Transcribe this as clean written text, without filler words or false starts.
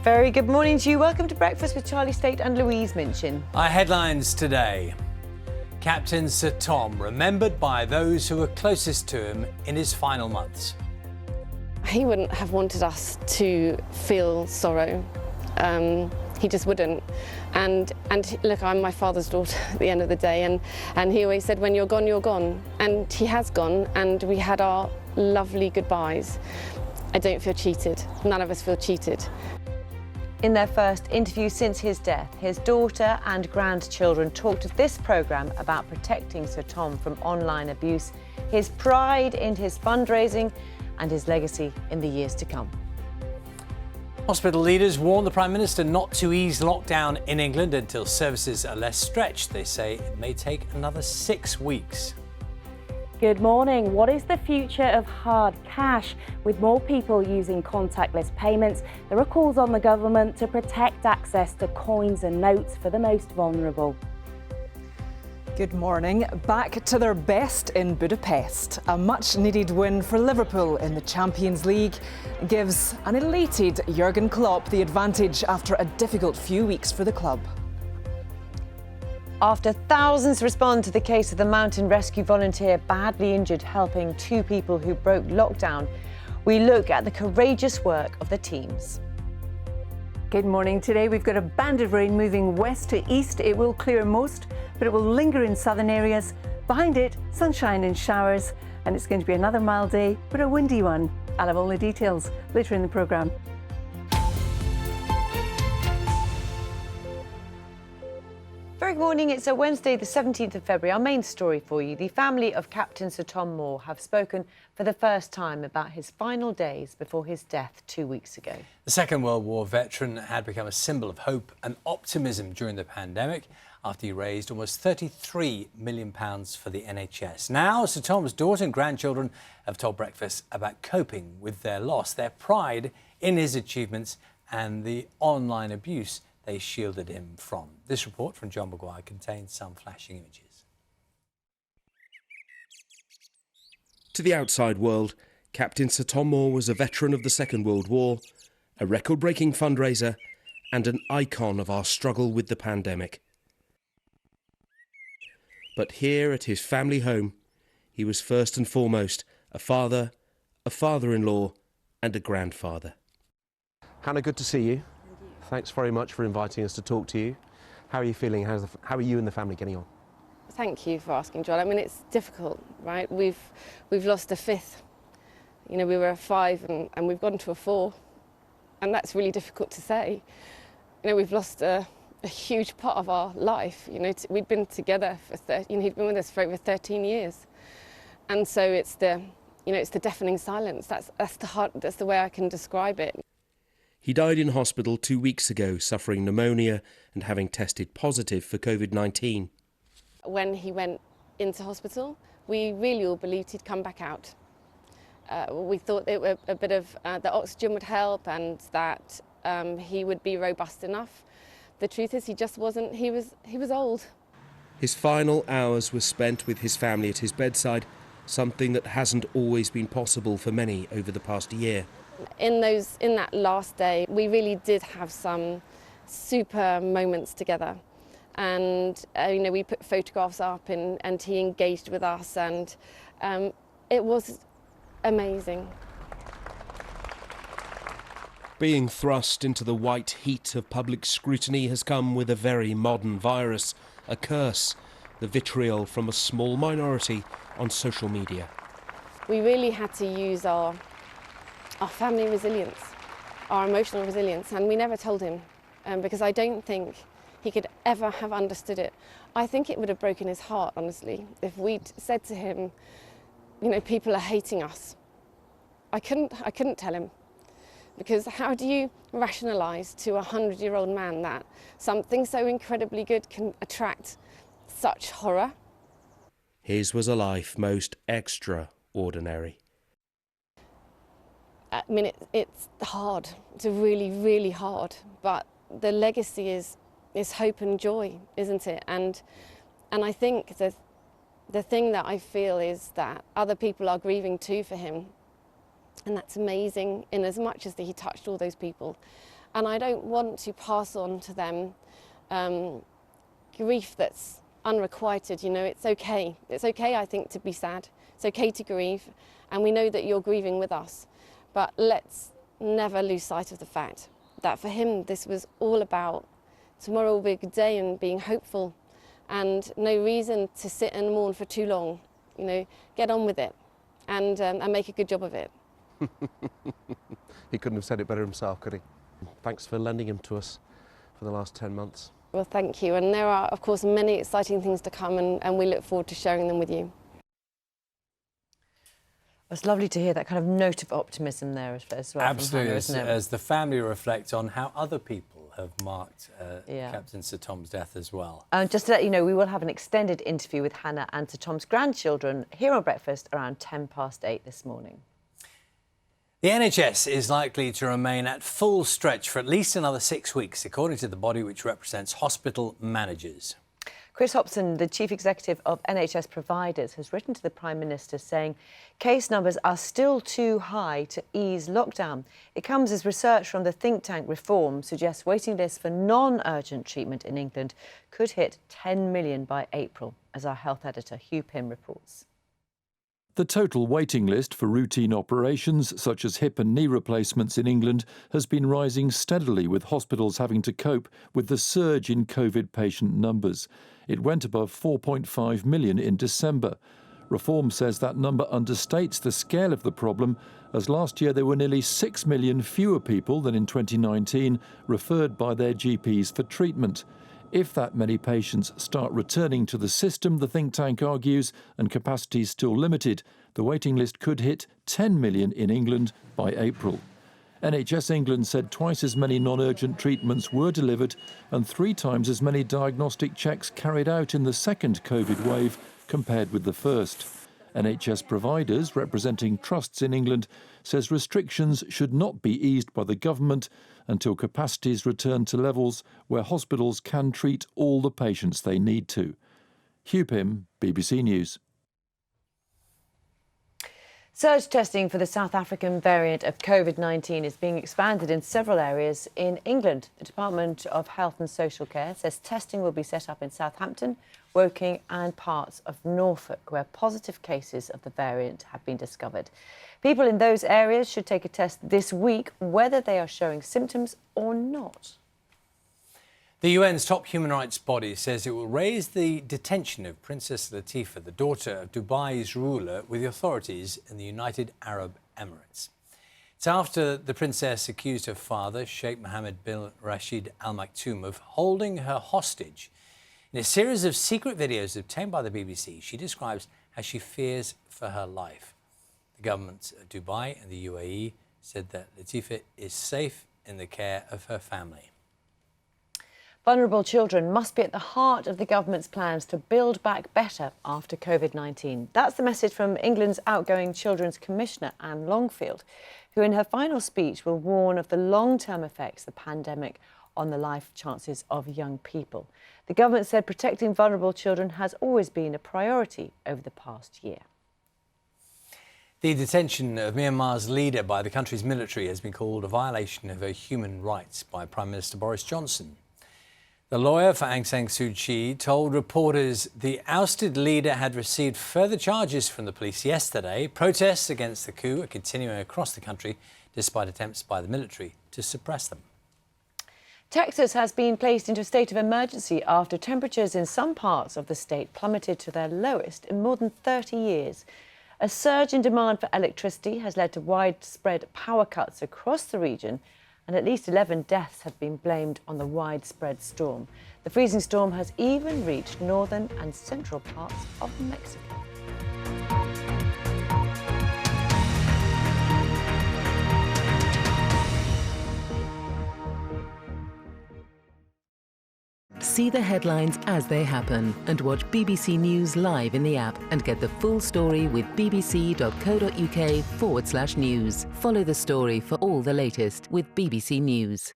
Very good morning to you. Welcome to Breakfast with Charlie State and Louise Minchin. Our headlines today. Captain Sir Tom, remembered by those who were closest to him in his final months. He wouldn't have wanted us to feel sorrow. He just wouldn't. And look, I'm my father's daughter at the end of the day, and he always said, when you're gone, you're gone. And he has gone, and we had our lovely goodbyes. I don't feel cheated. None of us feel cheated. In their first interview since his death, his daughter and grandchildren talked to this programme about protecting Sir Tom from online abuse, his pride in his fundraising and his legacy in the years to come. Hospital leaders warn the Prime Minister not to ease lockdown in England until services are less stretched. They say it may take another 6 weeks. Good morning. What is the future of hard cash? With more people using contactless payments, there are calls on the government to protect access to coins and notes for the most vulnerable. Good morning. Back to their best in Budapest. A much-needed win for Liverpool in the Champions League gives an elated Jurgen Klopp the advantage after a difficult few weeks for the club. After thousands respond to the case of the mountain rescue volunteer badly injured helping 2 people who broke lockdown, we look at the courageous work of the teams. Good morning. Today we've got a band of rain moving west to east. It will clear most, but it will linger in southern areas. Behind it, sunshine and showers, and it's going to be another mild day, but a windy one. I'll have all the details later in the programme. Very good morning. It's a Wednesday, the 17th of February. Our main story for you. The family of Captain Sir Tom Moore have spoken for the first time about his final days before his death 2 weeks ago. The Second World War veteran had become a symbol of hope and optimism during the pandemic after he raised almost £33 million for the NHS. Now, Sir Tom's daughter and grandchildren have told Breakfast about coping with their loss, their pride in his achievements and the online abuse they shielded him from. This report from John Maguire contains some flashing images. To the outside world, Captain Sir Tom Moore was a veteran of the Second World War, a record-breaking fundraiser and an icon of our struggle with the pandemic. But here at his family home, he was first and foremost a father, a father-in-law and a grandfather. Hannah, good to see you. Thanks very much for inviting us to talk to you. How are you feeling? How are you and the family getting on? Thank you for asking, John. I mean, it's difficult, right? We've lost a fifth. You know, we were a 5 and we've gone to a 4, and that's really difficult to say. You know, we've lost a huge part of our life. You know, we'd been together for he'd been with us for over 13 years, and so it's the deafening silence. That's the way I can describe it. He died in hospital 2 weeks ago, suffering pneumonia and having tested positive for COVID-19. When he went into hospital, we really all believed he'd come back out. We thought a bit of the oxygen would help and that he would be robust enough. The truth is, he just wasn't. He was old. His final hours were spent with his family at his bedside, something that hasn't always been possible for many over the past year. In that last day, we really did have some super moments together, and we put photographs up, and he engaged with us, and it was amazing. Being thrust into the white heat of public scrutiny has come with a very modern virus, a curse, the vitriol from a small minority on social media. We really had to use our family resilience, our emotional resilience, and we never told him because I don't think he could ever have understood it. I think it would have broken his heart, honestly, if we'd said to him, you know, people are hating us. I couldn't tell him, because how do you rationalise to a 100-year-old man that something so incredibly good can attract such horror? His was a life most extraordinary. I mean, it's hard. It's really, really hard. But the legacy is hope and joy, isn't it? And I think the thing that I feel is that other people are grieving too for him. And that's amazing, in as much as he touched all those people. And I don't want to pass on to them grief that's unrequited. You know, it's okay. It's okay, I think, to be sad. It's okay to grieve, and we know that you're grieving with us. But let's never lose sight of the fact that for him this was all about tomorrow will be a good day and being hopeful, and no reason to sit and mourn for too long. You know, get on with it and make a good job of it. He couldn't have said it better himself, could he? Thanks for lending him to us for the last 10 months. Well, thank you. And there are, of course, many exciting things to come, and we look forward to sharing them with you. It's lovely to hear that kind of note of optimism there as well. Absolutely, Hannah, isn't it? as the family reflect on how other people have marked Captain Sir Tom's death as well. Just to let you know, we will have an extended interview with Hannah and Sir Tom's grandchildren here on Breakfast around 8:10 this morning. The NHS is likely to remain at full stretch for at least another 6 weeks, according to the body which represents hospital managers. Chris Hobson, the Chief Executive of NHS Providers, has written to the Prime Minister saying case numbers are still too high to ease lockdown. It comes as research from the think tank Reform suggests waiting lists for non-urgent treatment in England could hit 10 million by April, as our health editor Hugh Pym reports. The total waiting list for routine operations, such as hip and knee replacements in England, has been rising steadily, with hospitals having to cope with the surge in COVID patient numbers. It went above 4.5 million in December. Reform says that number understates the scale of the problem, as last year there were nearly 6 million fewer people than in 2019 referred by their GPs for treatment. If that many patients start returning to the system, the think tank argues, and capacity is still limited, the waiting list could hit 10 million in England by April. NHS England said twice as many non-urgent treatments were delivered and 3 times as many diagnostic checks carried out in the second COVID wave compared with the first. NHS Providers, representing trusts in England, says restrictions should not be eased by the government until capacities return to levels where hospitals can treat all the patients they need to. Hugh Pym, BBC News. Surge testing for the South African variant of COVID-19 is being expanded in several areas in England. The Department of Health and Social Care says testing will be set up in Southampton, Woking and parts of Norfolk, where positive cases of the variant have been discovered. People in those areas should take a test this week, whether they are showing symptoms or not. The UN's top human rights body says it will raise the detention of Princess Latifah, the daughter of Dubai's ruler, with the authorities in the United Arab Emirates. It's after the princess accused her father, Sheikh Mohammed bin Rashid Al Maktoum, of holding her hostage. In a series of secret videos obtained by the BBC, she describes how she fears for her life. The governments of Dubai and the UAE said that Latifah is safe in the care of her family. Vulnerable children must be at the heart of the government's plans to build back better after COVID-19. That's the message from England's outgoing Children's Commissioner, Anne Longfield, who in her final speech will warn of the long-term effects of the pandemic on the life chances of young people. The government said protecting vulnerable children has always been a priority over the past year. The detention of Myanmar's leader by the country's military has been called a violation of her human rights by Prime Minister Boris Johnson. The lawyer for Aung San Suu Kyi told reporters the ousted leader had received further charges from the police yesterday. Protests against the coup are continuing across the country despite attempts by the military to suppress them. Texas has been placed into a state of emergency after temperatures in some parts of the state plummeted to their lowest in more than 30 years. A surge in demand for electricity has led to widespread power cuts across the region, and at least 11 deaths have been blamed on the widespread storm. The freezing storm has even reached northern and central parts of Mexico. See the headlines as they happen and watch BBC News live in the app and get the full story with bbc.co.uk/news. Follow the story for all the latest with BBC News.